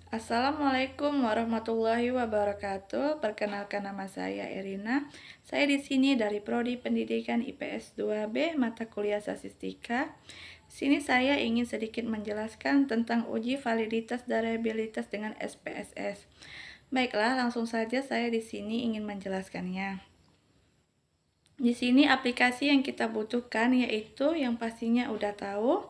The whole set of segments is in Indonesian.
Assalamualaikum warahmatullahi wabarakatuh. Perkenalkan, nama saya Erina. Saya di sini dari Prodi Pendidikan IPS 2B mata kuliah Statistika. Sini saya ingin sedikit menjelaskan tentang uji validitas variabilitas dengan SPSS. Baiklah, langsung saja saya di sini ingin menjelaskannya. Di sini aplikasi yang kita butuhkan yaitu yang pastinya udah tahu,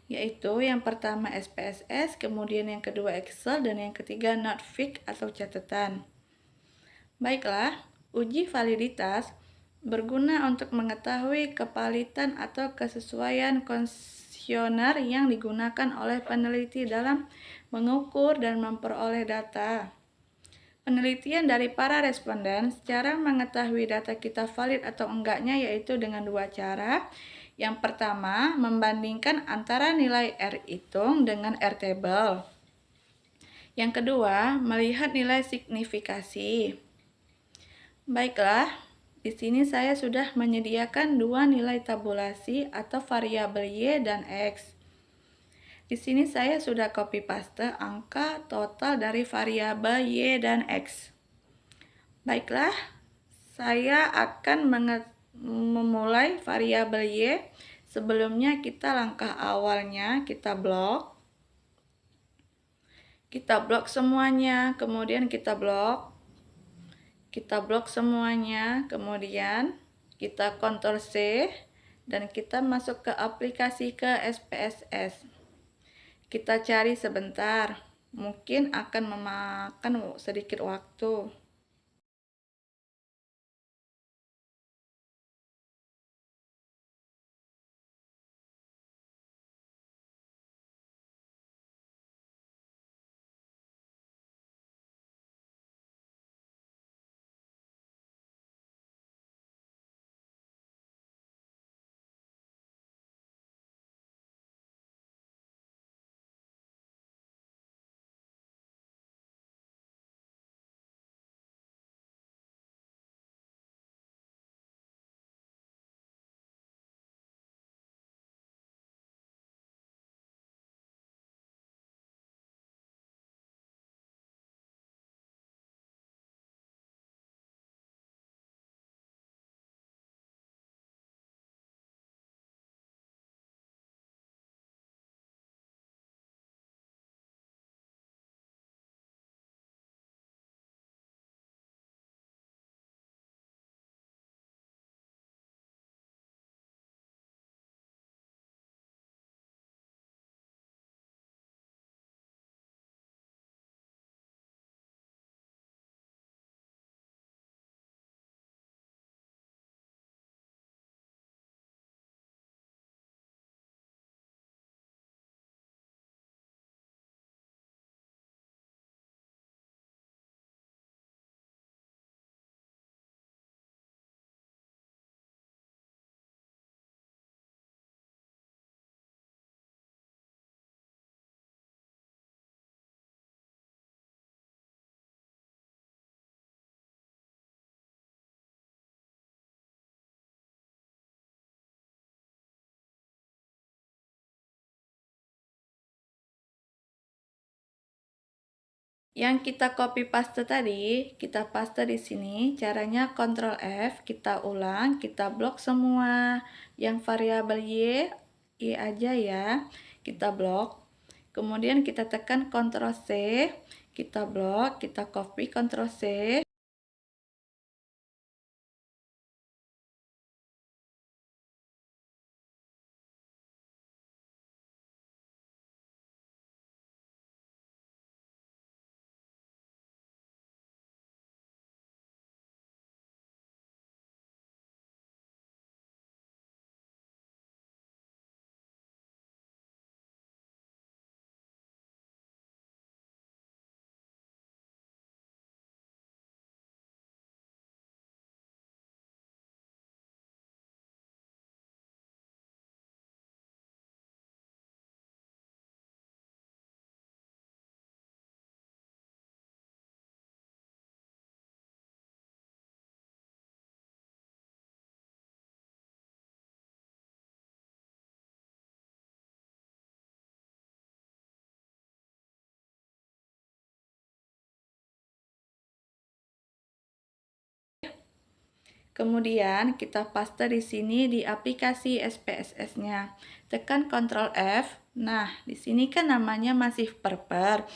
yaitu yang pertama SPSS, kemudian yang kedua Excel, dan yang ketiga Notefik atau catatan. Baiklah, uji validitas berguna untuk mengetahui kevalitan atau kesesuaian kuesioner yang digunakan oleh peneliti dalam mengukur dan memperoleh data. Penelitian dari para responden secara mengetahui data kita valid atau enggaknya yaitu dengan dua cara. Yang pertama, membandingkan antara nilai R hitung dengan R table. Yang kedua, melihat nilai signifikasi. Baiklah, di sini saya sudah menyediakan dua nilai tabulasi atau variabel Y dan X. Di sini saya sudah copy paste angka total dari variabel Y dan X. Baiklah, saya akan memulai variabel Y. Sebelumnya langkah awalnya kita blok. Kita blok semuanya, kemudian kita blok semuanya, kemudian kita Ctrl C dan kita masuk ke aplikasi ke SPSS. Kita cari sebentar, mungkin akan memakan sedikit waktu. Yang kita copy paste tadi, kita paste di sini. Caranya Ctrl F, kita ulang, kita blok semua yang variabel Y aja ya. Kita blok. Kemudian kita tekan Ctrl C, kita blok, kita copy Ctrl C. Kemudian kita paste di sini di aplikasi SPSS-nya. Tekan Ctrl F. Nah, di sini kan namanya masih per 1,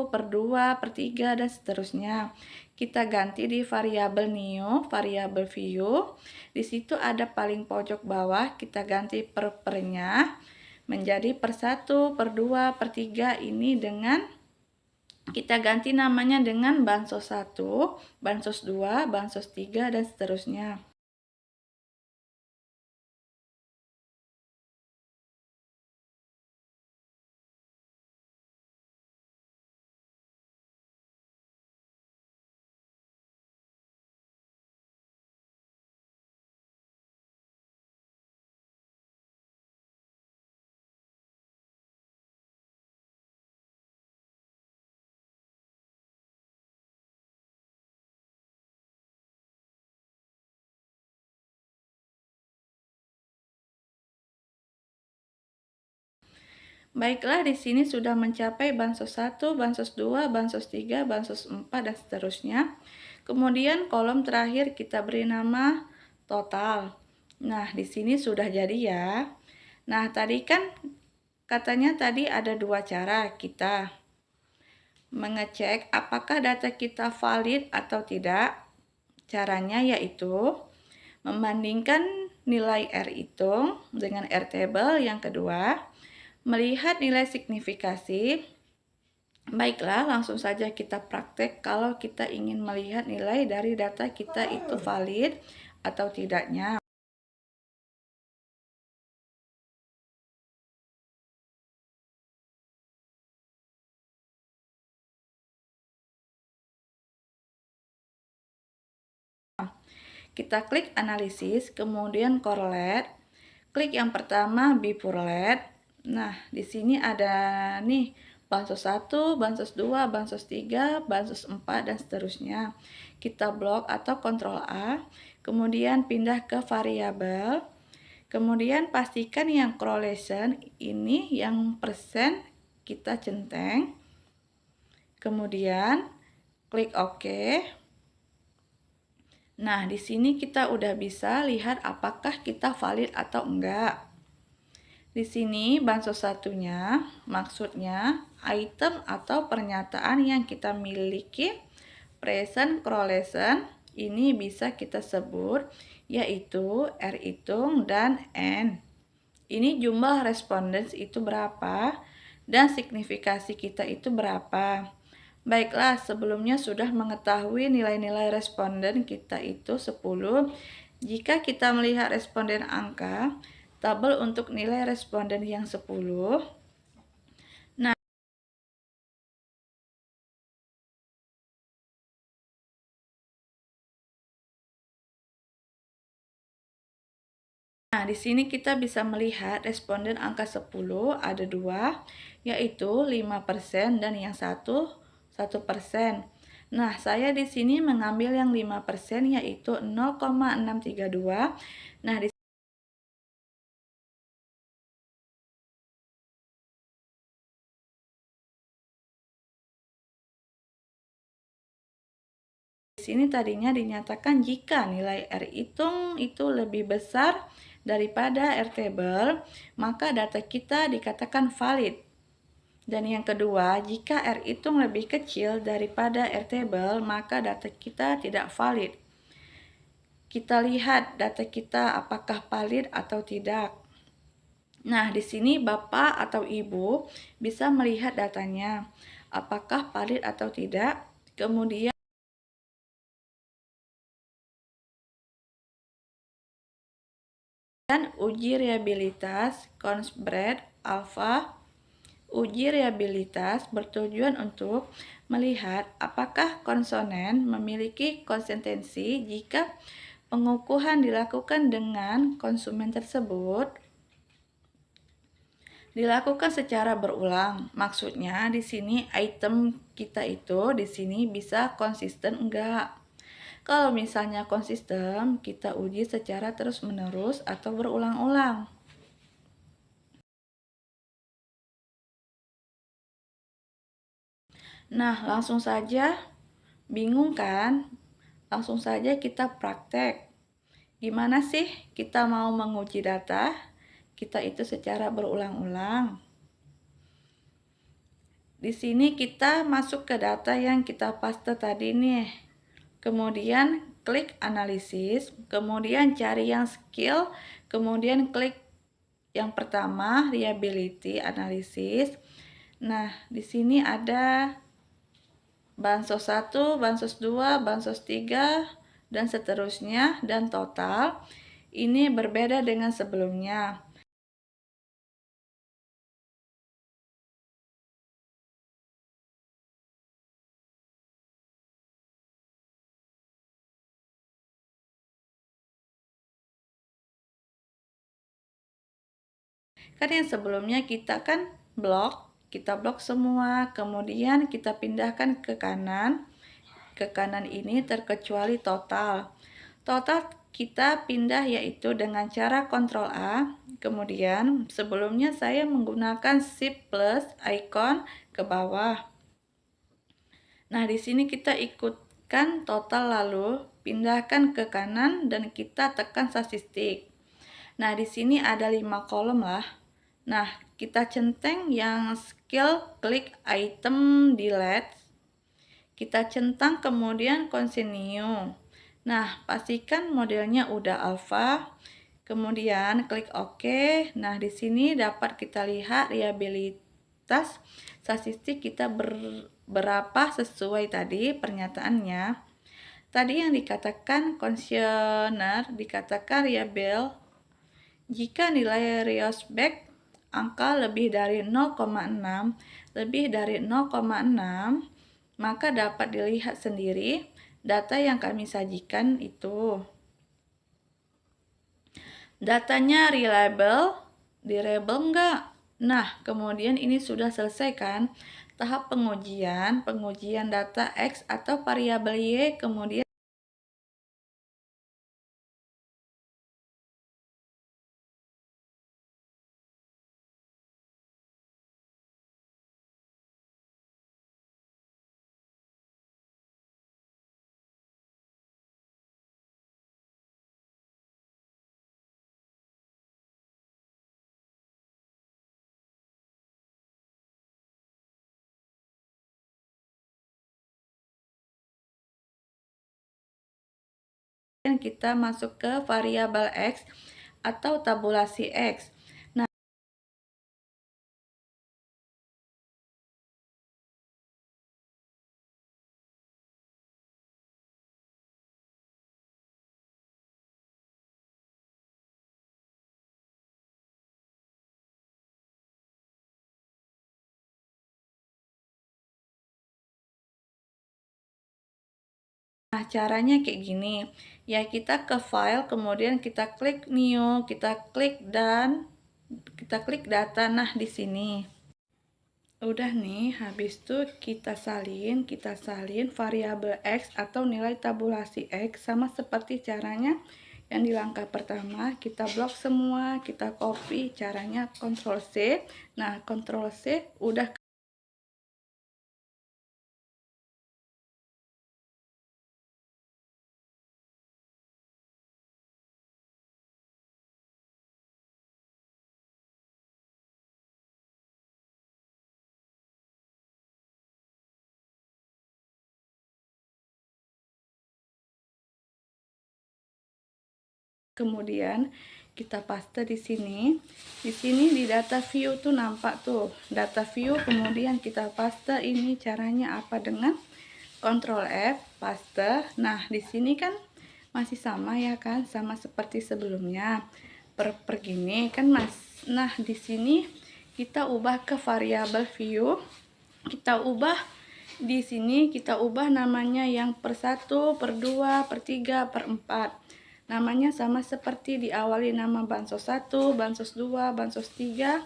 per 2, per 3 dan seterusnya. Kita ganti di variabel new, variabel view. Di situ ada paling pojok bawah, kita ganti per-pernya menjadi per 1, per 2, per 3 ini dengan kita ganti namanya dengan bansos 1, bansos 2, bansos 3, dan seterusnya. Baiklah, di sini sudah mencapai bansos 1, bansos 2, bansos 3, bansos 4, dan seterusnya. Kemudian kolom terakhir kita beri nama total. Nah, di sini sudah jadi ya. Nah, tadi kan katanya tadi ada dua cara kita mengecek apakah data kita valid atau tidak. Caranya yaitu membandingkan nilai R hitung dengan R table. Yang kedua, melihat nilai signifikasi. Baiklah, langsung saja kita praktek kalau kita ingin melihat nilai dari data kita itu valid atau tidaknya. Kita klik analisis, kemudian correlate. Klik yang pertama before let. Nah, di sini ada nih bansos 1, bansos 2, bansos 3, bansos 4, dan seterusnya. Kita blok atau Ctrl A, kemudian pindah ke variabel. Kemudian pastikan yang correlation ini yang persen kita centeng. Kemudian klik OK. Nah, di sini kita udah bisa lihat apakah kita valid atau enggak. Di sini bansos satunya maksudnya item atau pernyataan yang kita miliki present correlation ini bisa kita sebut yaitu R hitung dan N. Ini jumlah respondents itu berapa dan signifikasi kita itu berapa. Baiklah, sebelumnya sudah mengetahui nilai-nilai responden kita itu 10. Jika kita melihat responden angka, tabel untuk nilai responden yang 10. Nah, di sini kita bisa melihat responden angka 10 ada dua, yaitu 5% dan yang 1%. Nah, saya di sini mengambil yang 5% yaitu 0,632. Nah, di sini tadinya dinyatakan jika nilai R hitung itu lebih besar daripada R table, maka data kita dikatakan valid. Dan yang kedua, jika R hitung lebih kecil daripada R table, maka data kita tidak valid. Kita lihat data kita apakah valid atau tidak. Nah, di sini Bapak atau Ibu bisa melihat datanya, apakah valid atau tidak. Kemudian uji reliabilitas Consbred Alpha. Uji reliabilitas bertujuan untuk melihat apakah konsonan memiliki konsistensi jika pengukuhan dilakukan dengan konsumen tersebut dilakukan secara berulang. Maksudnya di sini item kita itu di sini bisa konsisten enggak. Kalau misalnya konsisten, kita uji secara terus-menerus atau berulang-ulang. Nah, langsung saja. Bingung kan? Langsung saja kita praktek. Gimana sih kita mau menguji data? Kita itu secara berulang-ulang. Di sini kita masuk ke data yang kita paste tadi nih. Kemudian klik analisis, kemudian cari yang skill, kemudian klik yang pertama reliability analisis. Nah, di sini ada bansos 1, bansos 2, bansos 3 dan seterusnya dan total. Ini berbeda dengan sebelumnya. Kan yang sebelumnya kita kan kita blok semua, kemudian kita pindahkan ke kanan. Ke kanan ini terkecuali total. Total kita pindah yaitu dengan cara Ctrl A. Kemudian sebelumnya saya menggunakan Shift plus icon ke bawah. Nah, di sini kita ikutkan total lalu pindahkan ke kanan dan kita tekan statistik. Nah, di sini ada 5 kolom lah. Nah, kita centang yang skill, klik item delete. Kita centang kemudian continue. Nah, pastikan modelnya udah alpha. Kemudian klik OK. Nah, di sini dapat kita lihat reliabilitas statistik kita berapa sesuai tadi pernyataannya. Tadi yang dikatakan questionnaire dikatakan reliable jika nilai Riosback angka lebih dari 0,6, maka dapat dilihat sendiri data yang kami sajikan itu. Datanya reliable enggak? Nah, kemudian ini sudah selesai kan? Tahap pengujian data X atau variabel Y, kemudian kita masuk ke variabel X atau tabulasi X. Nah, caranya kayak gini. Ya, kita ke file, kemudian kita klik new, kita klik data. Nah, di sini. Udah nih, habis itu kita salin variabel X atau nilai tabulasi X sama seperti caranya yang di langkah pertama. Kita blok semua, kita copy, caranya Ctrl C. Nah, Ctrl C udah. Kemudian kita paste di sini. Di sini di data view tuh nampak tuh data view. Kemudian kita paste. Ini caranya apa? Dengan Ctrl F paste. Nah, di sini kan masih sama ya kan, sama seperti sebelumnya. Per gini kan Mas. Nah, di sini kita ubah ke variabel view. Kita ubah di sini namanya yang per 1, per 2, per 3, per 4. Namanya sama seperti diawali nama bansos 1, bansos 2, bansos 3.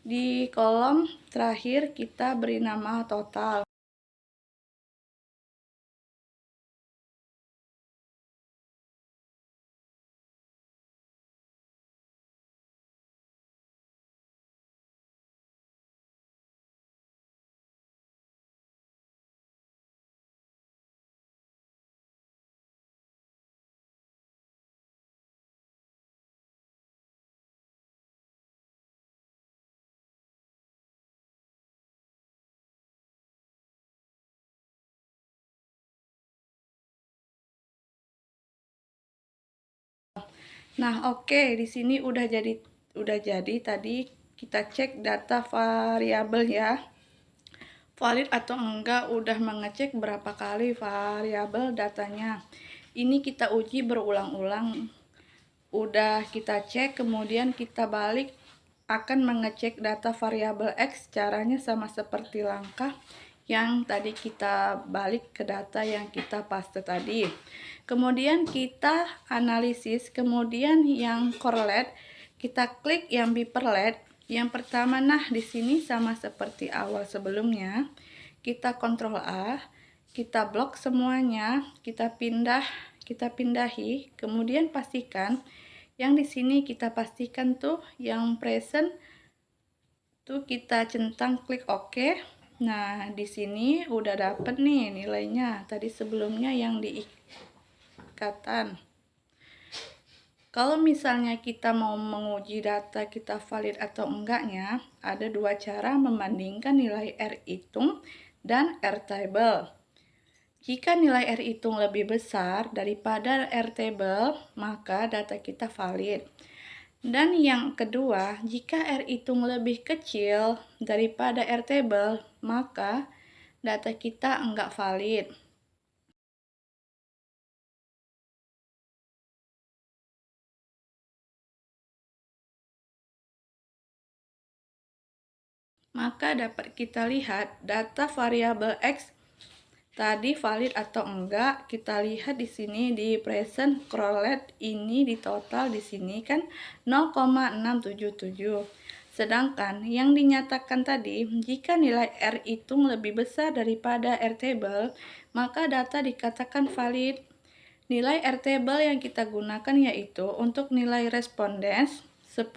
Di kolom terakhir kita beri nama total. Nah, oke, di sini udah jadi tadi kita cek data variabel ya. Valid atau enggak, udah mengecek berapa kali variabel datanya. Ini kita uji berulang-ulang. Udah kita cek, kemudian kita balik akan mengecek data variabel X. Caranya sama seperti langkah yang tadi kita balik ke data yang kita paste tadi. Kemudian kita analisis, kemudian yang correlate kita klik yang biperlet. Yang pertama, nah di sini sama seperti awal sebelumnya, kita kontrol A, kita blok semuanya, kita pindahi, kemudian pastikan yang di sini kita pastikan tuh yang present tuh kita centang klik OK. Nah, di sini udah dapet nih nilainya. Tadi sebelumnya yang di ikatan. Kalau misalnya kita mau menguji data kita valid atau enggaknya, ada dua cara membandingkan nilai R hitung dan R table. Jika nilai R hitung lebih besar daripada R table, maka data kita valid. Dan yang kedua, jika R hitung lebih kecil daripada R table, maka data kita enggak valid. Maka dapat kita lihat data variabel X tadi valid atau enggak. Kita lihat di sini di present correlate ini di total di sini kan 0,677. Sedangkan yang dinyatakan tadi, jika nilai R hitung lebih besar daripada R table, maka data dikatakan valid. Nilai R table yang kita gunakan yaitu untuk nilai respondens 10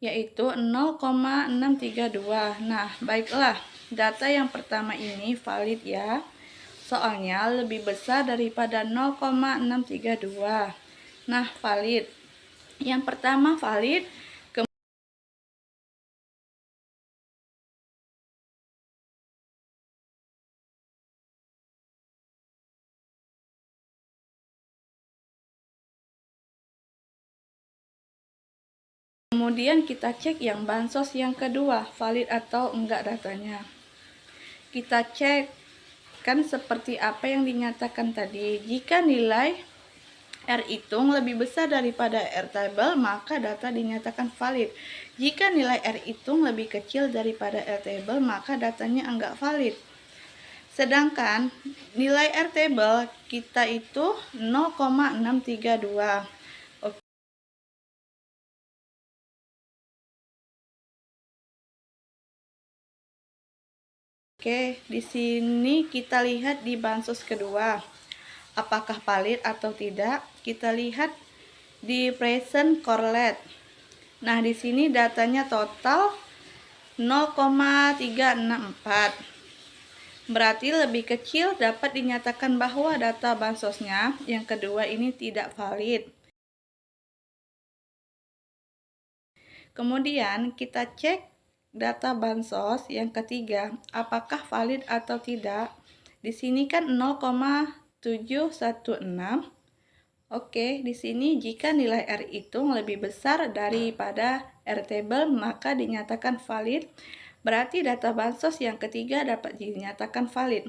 yaitu 0,632. Nah, baiklah, data yang pertama ini valid ya. Soalnya lebih besar daripada 0,632. Nah, valid. Yang pertama valid. Kemudian kita cek yang bansos yang kedua, valid atau enggak datanya. Kita cek kan seperti apa yang dinyatakan tadi. Jika nilai R hitung lebih besar daripada R table, maka data dinyatakan valid. Jika nilai R hitung lebih kecil daripada R table, maka datanya enggak valid. Sedangkan nilai R table kita itu 0,632. Oke, di sini kita lihat di bansos kedua. Apakah valid atau tidak? Kita lihat di present correlate. Nah, di sini datanya total 0,364. Berarti lebih kecil dapat dinyatakan bahwa data bansosnya yang kedua ini tidak valid. Kemudian kita cek data bansos yang ketiga, apakah valid atau tidak. Di sini kan 0,716. Oke, di sini jika nilai R hitung lebih besar daripada R table, maka dinyatakan valid. Berarti data bansos yang ketiga dapat dinyatakan valid.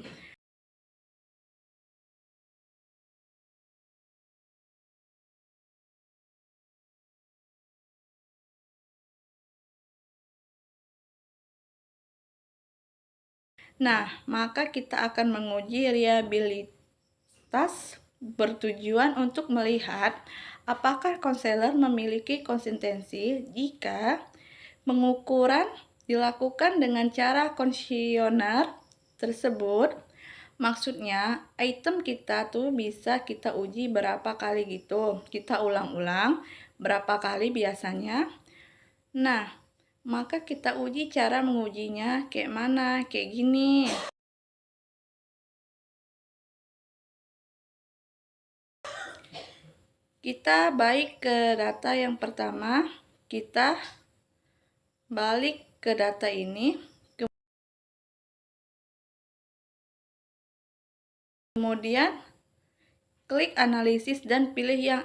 Nah, maka kita akan menguji reliabilitas bertujuan untuk melihat apakah konselor memiliki konsistensi jika pengukuran dilakukan dengan cara kuesioner tersebut. Maksudnya, item kita tuh bisa kita uji berapa kali gitu. Kita ulang-ulang berapa kali biasanya. Nah, maka kita uji cara mengujinya kayak mana? Kayak gini. Kita balik ke data yang pertama, kita balik ke data ini, kemudian klik analisis dan pilih yang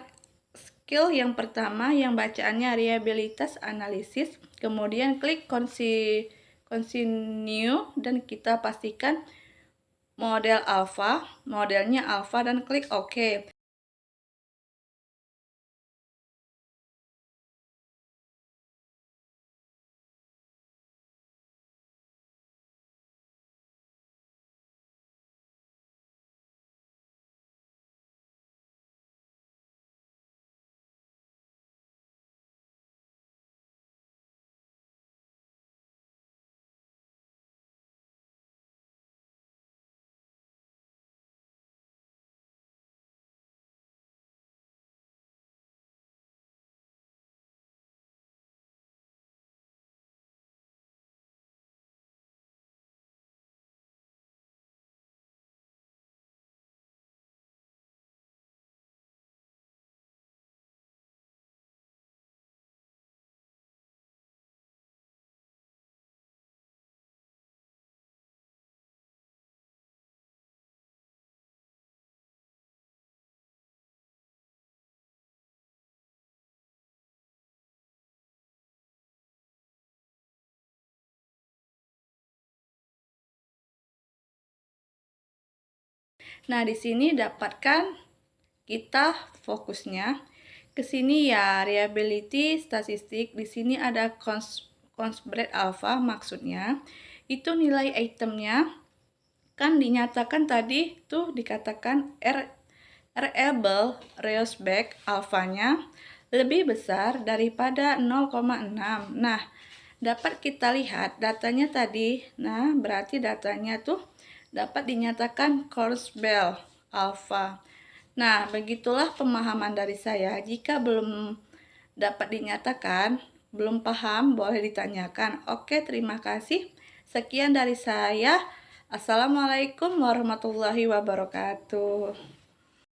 skill yang pertama yang bacaannya reliabilitas analisis, kemudian klik continue dan kita pastikan modelnya alpha dan klik OK. Nah, di sini dapatkan kita fokusnya ke sini ya, reliability statistik. Di sini ada constant alpha, maksudnya itu nilai itemnya kan dinyatakan tadi tuh dikatakan reliable reosback alfanya lebih besar daripada 0,6. Nah, dapat kita lihat datanya tadi. Nah, berarti datanya tuh dapat dinyatakan Kurzweil alpha. Nah, begitulah pemahaman dari saya. Jika belum dapat dinyatakan, belum paham, boleh ditanyakan. Oke, terima kasih. Sekian dari saya. Assalamualaikum warahmatullahi wabarakatuh.